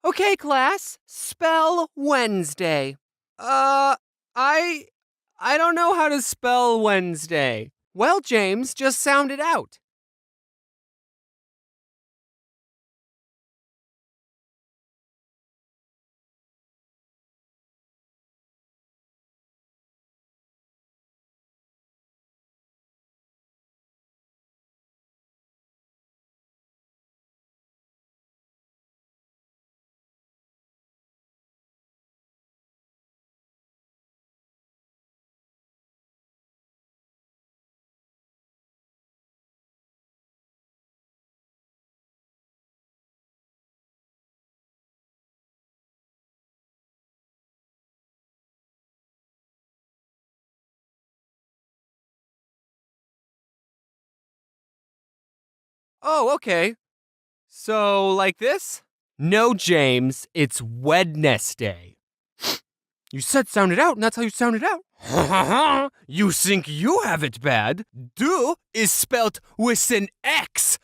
Okay, class, spell Wednesday. I don't know how to spell Wednesday. Well, James, just sound it out. Oh, okay. So, like this? No, James, it's Wednesday. You said sound it out, and that's how you sound it out. You think you have it bad? Do is spelt with an X.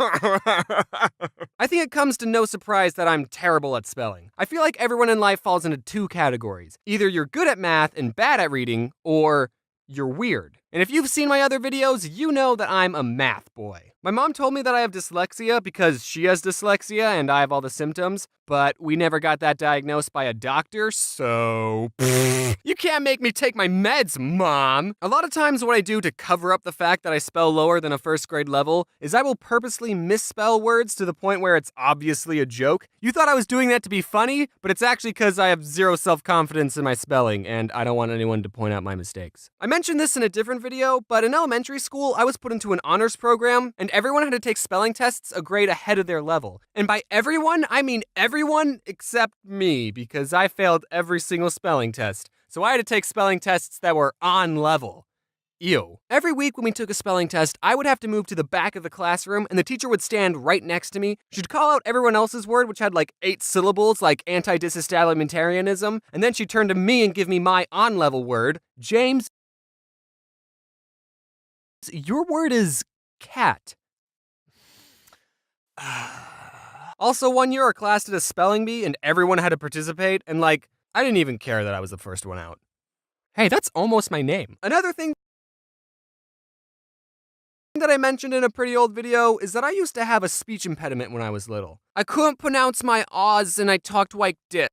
I think it comes to no surprise that I'm terrible at spelling. I feel like everyone in life falls into two categories. Either you're good at math and bad at reading, or you're weird. And if you've seen my other videos, you know that I'm a math boy. My mom told me that I have dyslexia because she has dyslexia and I have all the symptoms, but we never got that diagnosed by a doctor, so you can't make me take my meds, Mom. A lot of times what I do to cover up the fact that I spell lower than a first grade level is I will purposely misspell words to the point where it's obviously a joke. You thought I was doing that to be funny, but it's actually because I have zero self-confidence in my spelling and I don't want anyone to point out my mistakes. I mentioned this in a different video, but in elementary school, I was put into an honors program and everyone had to take spelling tests a grade ahead of their level. And by everyone, I mean everyone except me, because I failed every single spelling test. So I had to take spelling tests that were on level. Ew. Every week when we took a spelling test, I would have to move to the back of the classroom and the teacher would stand right next to me. She'd call out everyone else's word, which had like 8 syllables, like anti-disestablimentarianism, and then she'd turn to me and give me my on-level word. James, your word is cat. Also, one year our class did a spelling bee and everyone had to participate, and like, I didn't even care that I was the first one out. Hey, that's almost my name. Another thing that I mentioned in a pretty old video is that I used to have a speech impediment when I was little. I couldn't pronounce my O's and I talked like this.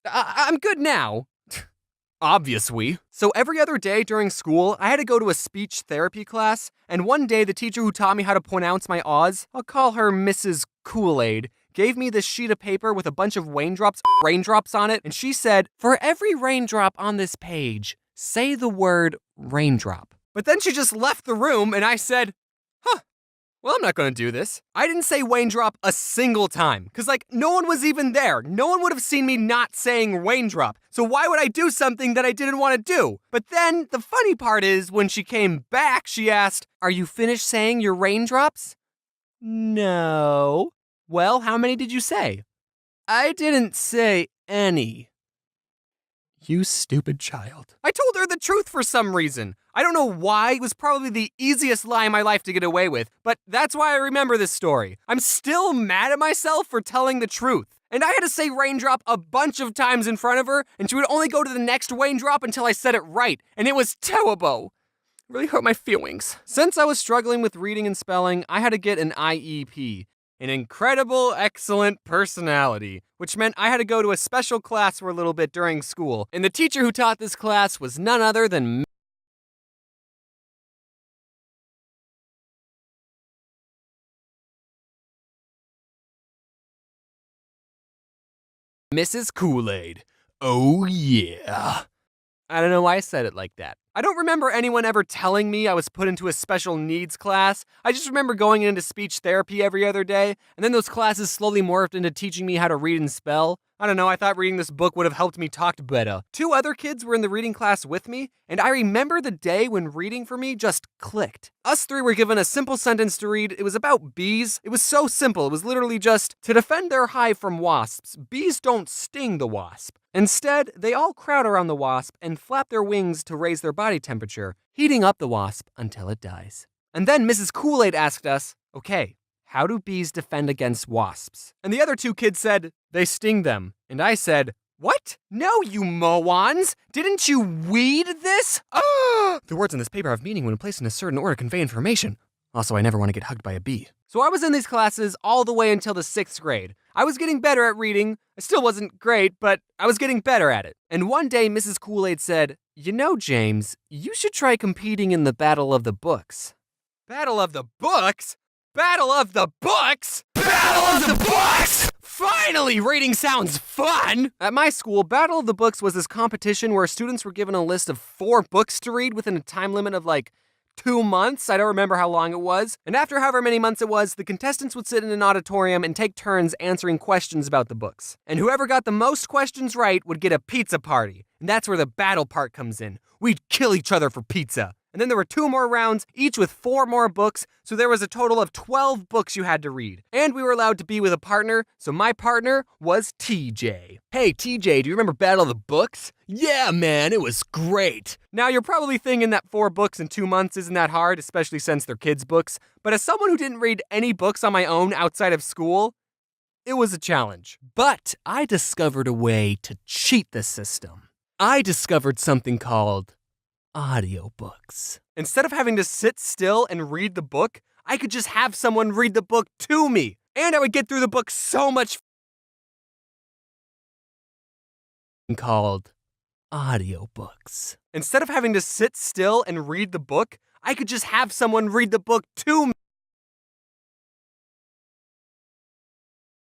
I'm good now. Obviously. So every other day during school, I had to go to a speech therapy class, and one day the teacher who taught me how to pronounce my O's, I'll call her Mrs. Kool-Aid, gave me this sheet of paper with a bunch of raindrops on it, and she said, "For every raindrop on this page, say the word raindrop." But then she just left the room, and I said, huh, well, I'm not gonna do this. I didn't say raindrop a single time, because, like, no one was even there. No one would have seen me not saying raindrop. So why would I do something that I didn't want to do? But then, the funny part is, when she came back, she asked, "Are you finished saying your raindrops?" No. Well, how many did you say? I didn't say any. You stupid child. I told her the truth for some reason. I don't know why. It was probably the easiest lie in my life to get away with, but that's why I remember this story. I'm still mad at myself for telling the truth. And I had to say raindrop a bunch of times in front of her, and she would only go to the next raindrop until I said it right, and it was terrible. It really hurt my feelings. Since I was struggling with reading and spelling, I had to get an IEP. An incredible, excellent personality, which meant I had to go to a special class for a little bit during school, and the teacher who taught this class was none other than Mrs. Kool-Aid. Oh yeah. I don't know why I said it like that. I don't remember anyone ever telling me I was put into a special needs class. I just remember going into speech therapy every other day, and then those classes slowly morphed into teaching me how to read and spell. I don't know, I thought reading this book would have helped me talk better. 2 other kids were in the reading class with me, and I remember the day when reading for me just clicked. Us 3 were given a simple sentence to read. It was about bees. It was so simple. It was literally just, to defend their hive from wasps, bees don't sting the wasp. Instead, they all crowd around the wasp and flap their wings to raise their body temperature, heating up the wasp until it dies. And then Mrs. Kool-Aid asked us, okay, how do bees defend against wasps? And the other 2 kids said, they sting them. And I said, what? No, you moans! Didn't you weed this? Ah! The words in this paper have meaning when placed in a certain order to convey information. Also, I never want to get hugged by a bee. So I was in these classes all the way until the 6th grade. I was getting better at reading. I still wasn't great, but I was getting better at it. And one day, Mrs. Kool-Aid said, you know, James, you should try competing in the Battle of the Books. Battle of the Books? Battle of the Books? Battle of the Books! Finally, reading sounds fun! At my school, Battle of the Books was this competition where students were given a list of 4 books to read within a time limit of 2 months. I don't remember how long it was. And after however many months it was, the contestants would sit in an auditorium and take turns answering questions about the books. And whoever got the most questions right would get a pizza party. And that's where the battle part comes in. We'd kill each other for pizza. And then there were 2 more rounds, each with 4 more books, so there was a total of 12 books you had to read. And we were allowed to be with a partner, so my partner was TJ. Hey TJ, do you remember Battle of the Books? Yeah man, it was great. Now you're probably thinking that 4 books in 2 months isn't that hard, especially since they're kids' books, but as someone who didn't read any books on my own outside of school, it was a challenge. But I discovered a way to cheat the system. I discovered something called audiobooks. Instead of having to sit still and read the book, I could just have someone read the book to me. And I would get through the book so much called audiobooks. Instead of having to sit still and read the book, I could just have someone read the book to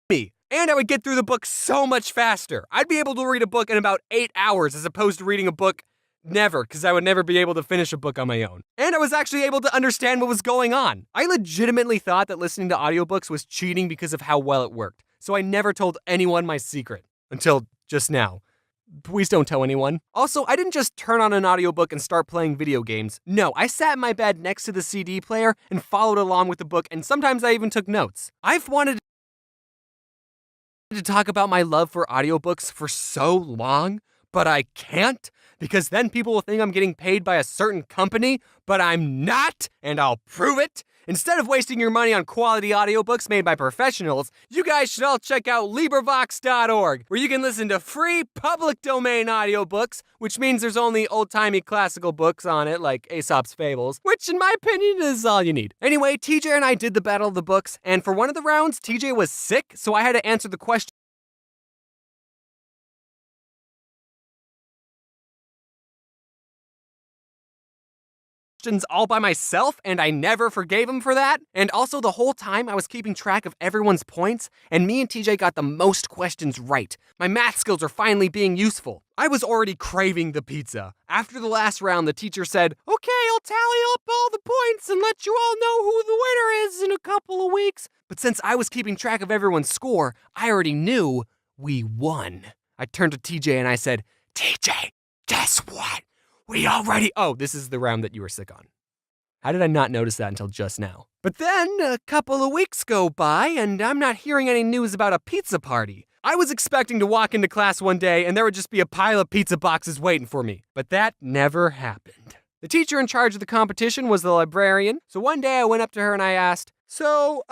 me. And I would get through the book so much faster. I'd be able to read a book in about 8 hours as opposed to reading a book never, because I would never be able to finish a book on my own. And I was actually able to understand what was going on. I legitimately thought that listening to audiobooks was cheating because of how well it worked. So I never told anyone my secret. Until just now. Please don't tell anyone. Also, I didn't just turn on an audiobook and start playing video games. No, I sat in my bed next to the CD player and followed along with the book, and sometimes I even took notes. I've wanted to talk about my love for audiobooks for so long, but I can't, because then people will think I'm getting paid by a certain company, but I'm not, and I'll prove it. Instead of wasting your money on quality audiobooks made by professionals, you guys should all check out LibriVox.org, where you can listen to free public domain audiobooks, which means there's only old-timey classical books on it, like Aesop's Fables, which in my opinion is all you need. Anyway, TJ and I did the Battle of the Books, and for one of the rounds, TJ was sick, so I had to answer the question all by myself, and I never forgave him for that. And also the whole time I was keeping track of everyone's points, and me and TJ got the most questions right. My math skills are finally being useful. I was already craving the pizza. After the last round, the teacher said, okay, I'll tally up all the points and let you all know who the winner is in a couple of weeks. But since I was keeping track of everyone's score, I already knew we won. I turned to TJ and I said, TJ, guess what? Oh, this is the round that you were sick on. How did I not notice that until just now? But then a couple of weeks go by and I'm not hearing any news about a pizza party. I was expecting to walk into class one day and there would just be a pile of pizza boxes waiting for me. But that never happened. The teacher in charge of the competition was the librarian. So one day I went up to her and I asked, so,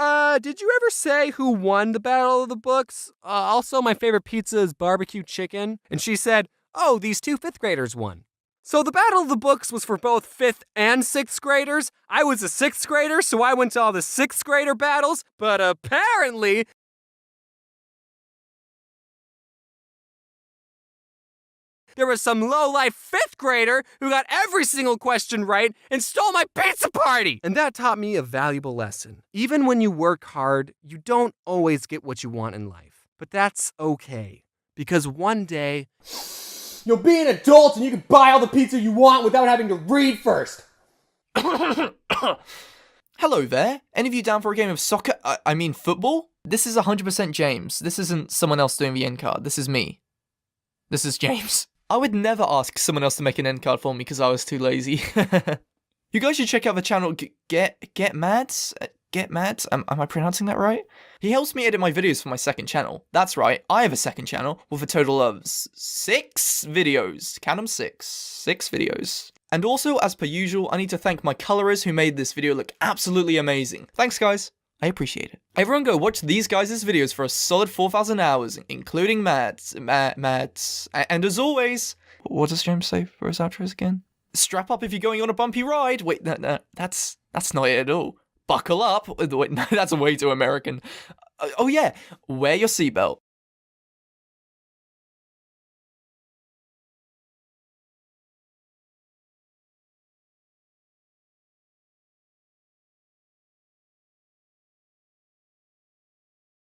did you ever say who won the Battle of the Books? Also, my favorite pizza is barbecue chicken. And she said, oh, these 2 5th graders won. So the Battle of the Books was for both 5th and 6th graders. I was a 6th grader, so I went to all the 6th grader battles, but apparently there was some low-life 5th grader who got every single question right and stole my pizza party! And that taught me a valuable lesson. Even when you work hard, you don't always get what you want in life. But that's okay, Because one day, you'll be an adult and you can buy all the pizza you want without having to read first. Hello there. Any of you down for a game of soccer? I mean football? This is 100% James. This isn't someone else doing the end card. This is me. This is James. I would never ask someone else to make an end card for me because I was too lazy. You guys should check out the channel Get Mads? Get Mads? Am I pronouncing that right? He helps me edit my videos for my second channel. That's right, I have a second channel with a total of 6 videos. Count them 6. 6 videos. And also, as per usual, I need to thank my colorers who made this video look absolutely amazing. Thanks, guys. I appreciate it. Everyone go watch these guys' videos for a solid 4,000 hours, including Mads. And as always, what does James say for his outros again? Strap up if you're going on a bumpy ride. Wait, no, that's not it at all. Buckle up. Wait, no, that's way too American. Oh yeah, wear your seatbelt.